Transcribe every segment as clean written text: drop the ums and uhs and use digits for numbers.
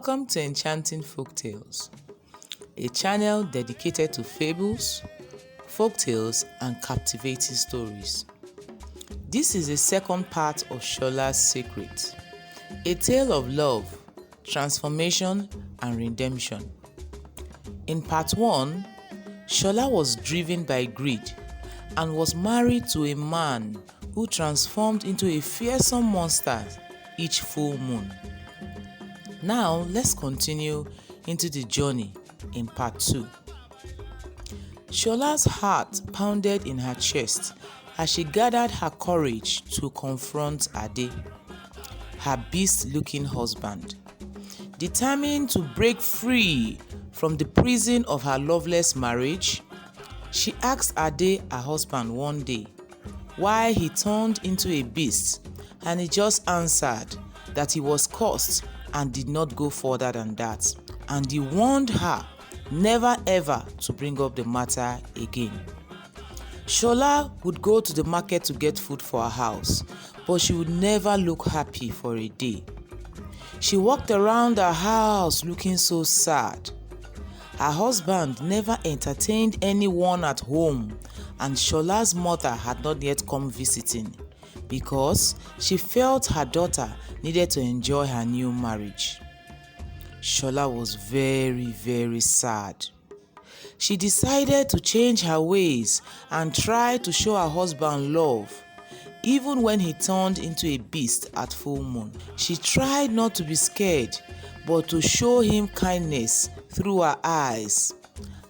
Welcome to Enchanting Folktales, a channel dedicated to fables, folktales, and captivating stories. This is the second part of Shola Secret, a tale of love, transformation, and redemption. In part 1, Shola was driven by greed and was married to a man who transformed into a fearsome monster each full moon. Now, let's continue into the journey in part 2. Shola's heart pounded in her chest as she gathered her courage to confront Ade, her beast-looking husband. Determined to break free from the prison of her loveless marriage, she asked Ade, her husband, one day why he turned into a beast, and he just answered that he was cursed and did not go further than that, and he warned her never ever to bring up the matter again. Shola would go to the market to get food for her house, but she would never look happy for a day. She walked around her house looking so sad. Her husband never entertained anyone at home, and Shola's mother had not yet come visiting because she felt her daughter needed to enjoy her new marriage. Shola was very sad. She decided to change her ways and try to show her husband love, even when he turned into a beast at full moon. She tried not to be scared, but to show him kindness through her eyes.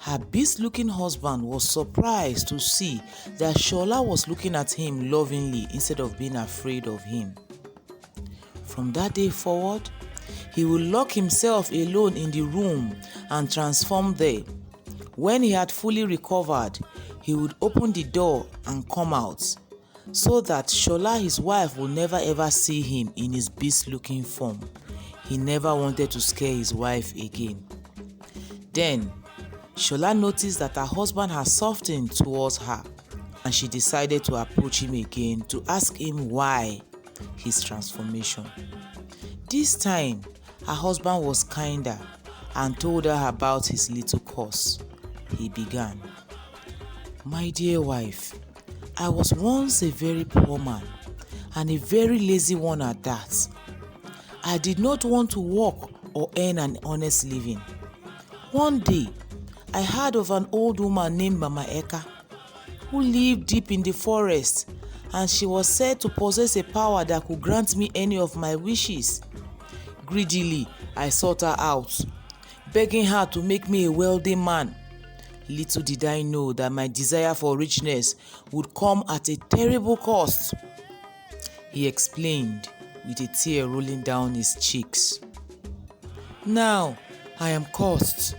Her beast-looking husband was surprised to see that Shola was looking at him lovingly instead of being afraid of him. From that day forward, he would lock himself alone in the room and transform there. When he had fully recovered, he would open the door and come out, so that Shola, his wife, would never ever see him in his beast-looking form. He never wanted to scare his wife again. Then, Shola noticed that her husband had softened towards her, and she decided to approach him again to ask him why his transformation. This time, her husband was kinder and told her about his little curse. He began, "My dear wife, I was once a very poor man and a very lazy one at that. I did not want to work or earn an honest living. One day, I heard of an old woman named Mama Eka who lived deep in the forest, and she was said to possess a power that could grant me any of my wishes. Greedily, I sought her out, begging her to make me a wealthy man. Little did I know that my desire for richness would come at a terrible cost," he explained, with a tear rolling down his cheeks. "Now I am cursed.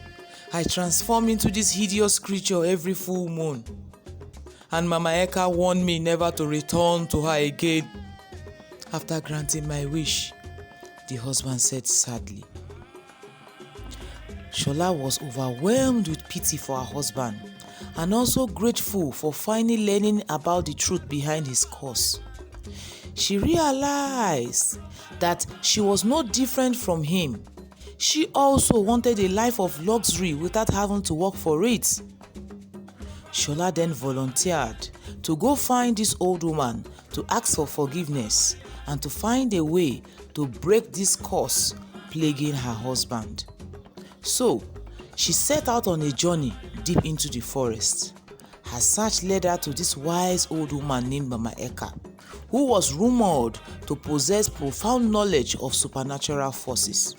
I transform into this hideous creature every full moon, and Mama Eka warned me never to return to her again after granting my wish," the husband said sadly. Shola was overwhelmed with pity for her husband and also grateful for finally learning about the truth behind his curse. She realized that she was no different from him. She also wanted a life of luxury without having to work for it. Shola then volunteered to go find this old woman to ask for forgiveness and to find a way to break this curse plaguing her husband. So, she set out on a journey deep into the forest. Her search led her to this wise old woman named Mama Eka, who was rumored to possess profound knowledge of supernatural forces.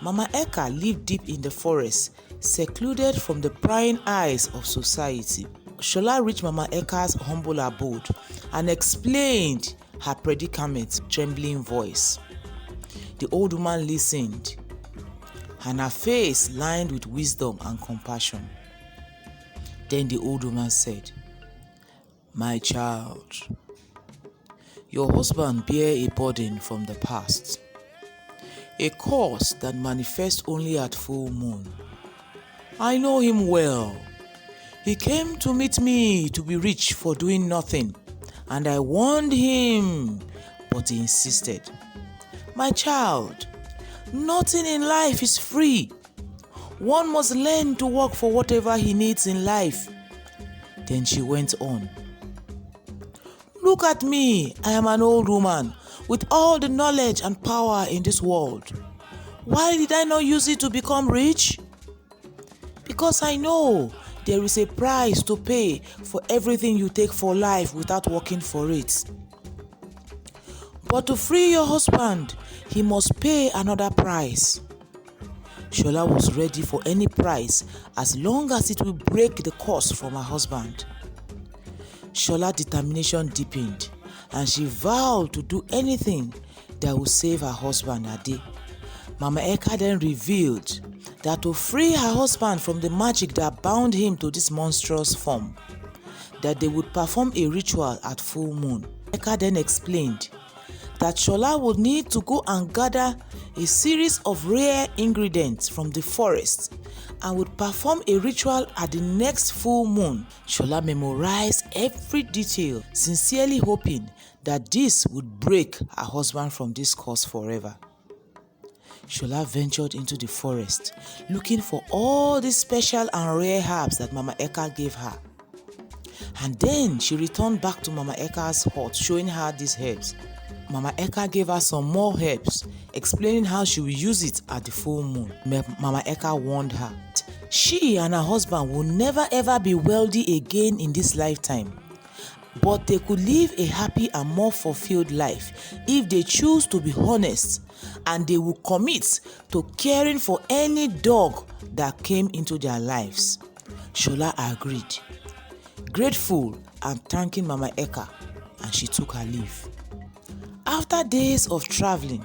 Mama Eka lived deep in the forest, secluded from the prying eyes of society. Shola reached Mama Eka's humble abode and explained her predicament with a trembling voice. The old woman listened, and her face lined with wisdom and compassion. Then the old woman said, "My child, your husband bear a burden from the past, a curse that manifests only at full moon. I know him well. He came to meet me to be rich for doing nothing, and I warned him, but he insisted. My child, Nothing in life is free. One must learn to work for whatever he needs in life. Then she went on. Look at me, I am an old woman with all the knowledge and power in this world. Why did I not use it to become rich? Because I know there is a price to pay for everything you take for life without working for it. But to free your husband, he must pay another price. Shola was ready for any price as long as it will break the curse from her husband. Shola's determination deepened and she vowed to do anything that would save her husband Ade. Mama Eka then revealed that to free her husband from the magic that bound him to this monstrous form, that they would perform a ritual at full moon. Eka then explained that Shola would need to go and gather a series of rare ingredients from the forest and would perform a ritual at the next full moon. Shola memorized every detail, sincerely hoping that this would break her husband from this curse forever. Shola ventured into the forest, looking for all the special and rare herbs that Mama Eka gave her. And then she returned back to Mama Eka's hut, showing her these herbs. Mama Eka gave her some more herbs, explaining how she will use it at the full moon. Mama Eka warned her, she and her husband will never ever be wealthy again in this lifetime, but they could live a happy and more fulfilled life if they choose to be honest and they will commit to caring for any dog that came into their lives. Shola agreed, grateful and thanking Mama Eka, and she took her leave. After days of traveling,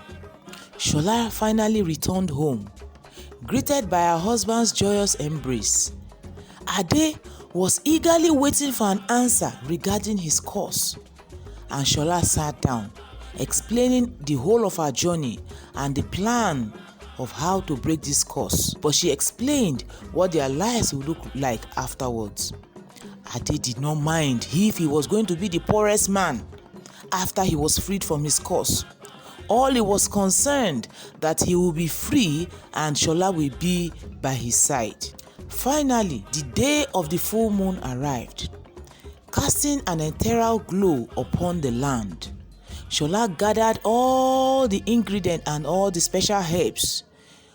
Shola finally returned home, greeted by her husband's joyous embrace. Ade was eagerly waiting for an answer regarding his course, and Shola sat down, explaining the whole of her journey and the plan of how to break this curse. But she explained what their lives would look like afterwards. Ade did not mind if he was going to be the poorest man after he was freed from his curse. All he was concerned that he will be free and Shola will be by his side. Finally, the day of the full moon arrived, casting an ethereal glow upon the land. Shola gathered all the ingredients and all the special herbs,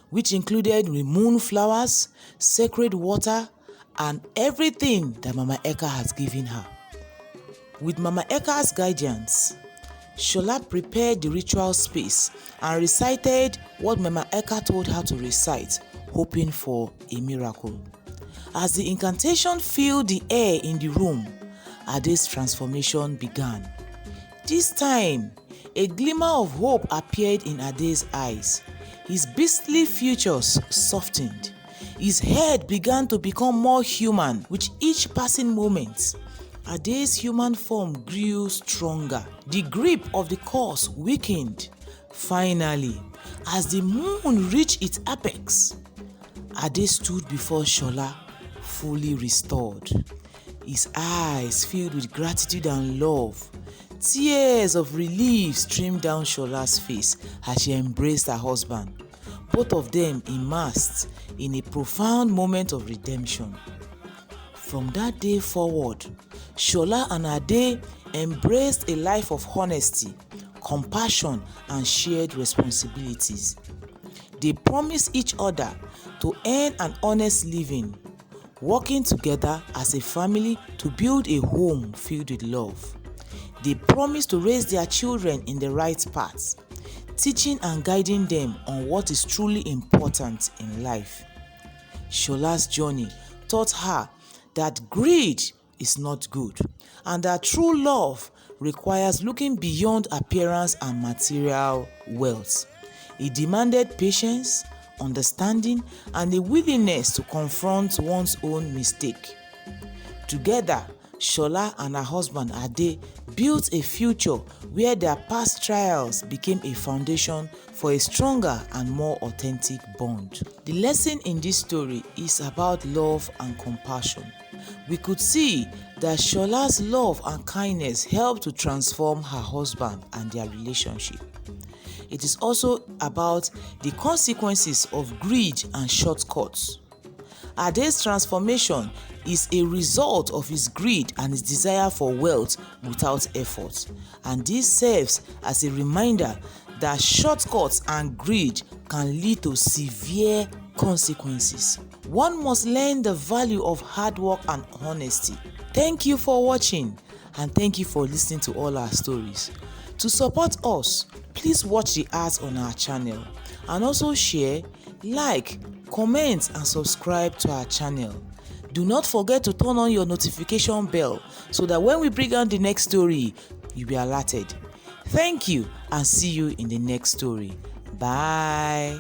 which included the moon flowers, sacred water, and everything that Mama Eka has given her. With Mama Eka's guidance, Shola prepared the ritual space and recited what Mama Eka told her to recite, hoping for a miracle. As the incantation filled the air in the room, Ade's transformation began. This time, a glimmer of hope appeared in Ade's eyes. His beastly features softened. His head began to become more human with each passing moment. Ade's human form grew stronger. The grip of the curse weakened. Finally, as the moon reached its apex, Ade stood before Shola, fully restored. His eyes filled with gratitude and love. Tears of relief streamed down Shola's face as she embraced her husband, both of them immersed in a profound moment of redemption. From that day forward, Shola and Ade embraced a life of honesty, compassion, and shared responsibilities. They promised each other to earn an honest living, working together as a family to build a home filled with love. They promised to raise their children in the right path, teaching and guiding them on what is truly important in life. Shola's journey taught her that greed is not good and that true love requires looking beyond appearance and material wealth. It demanded patience, understanding, and a willingness to confront one's own mistake. Together, Shola and her husband Ade built a future where their past trials became a foundation for a stronger and more authentic bond. The lesson in this story is about love and compassion. We could see that Shola's love and kindness helped to transform her husband and their relationship. It is also about the consequences of greed and shortcuts. Ade's transformation is a result of his greed and his desire for wealth without effort, and this serves as a reminder that shortcuts and greed can lead to severe consequences. One must learn the value of hard work and honesty. Thank you for watching, and thank you for listening to all our stories. To support us, please watch the ads on our channel and also share, like, comment and subscribe to our channel. Do not forget to turn on your notification bell so that when we bring on the next story, you'll be alerted. Thank you, and see you in the next story. Bye.